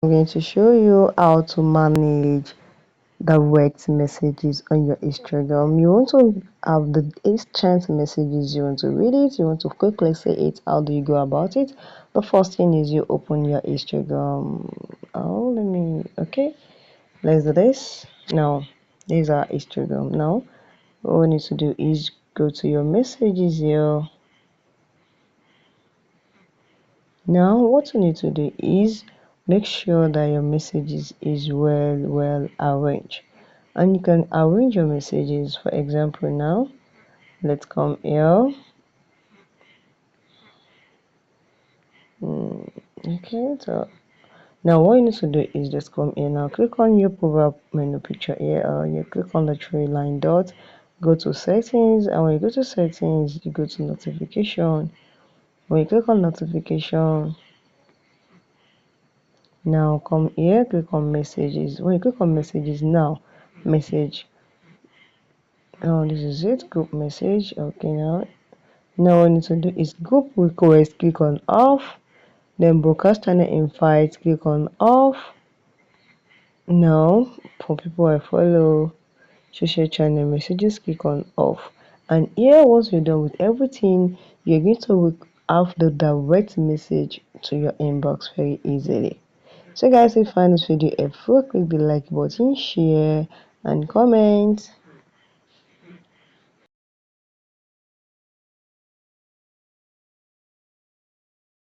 I'm going to show you how to manage direct messages on your Instagram. You want to have the instant messages, you want to read it, you want to quickly say it. How do you go about it? The first thing is you open your Instagram. Okay, let's do this. Now, these are Instagram. Now, what we need to do is go to your messages here. Now what you need to do is make sure that your messages is well arranged, and you can arrange your messages. For example, now let's come here. Okay, so now what you need to do is just come here. Now click on your profile menu picture here, or you click on the three line dot, go to settings, and when you go to settings you go to notification. When you click on notification, now come here, click on messages. When you click on messages, now message, oh, this is it, group message. Okay, now what you need to do is group request, click on off, then broadcast channel invite, click on off. Now for people I follow, social channel messages, click on off. And here, once you're done with everything, you're going to have the direct message to your inbox very easily. So guys, if you find this video helpful, click the like button, share and comment.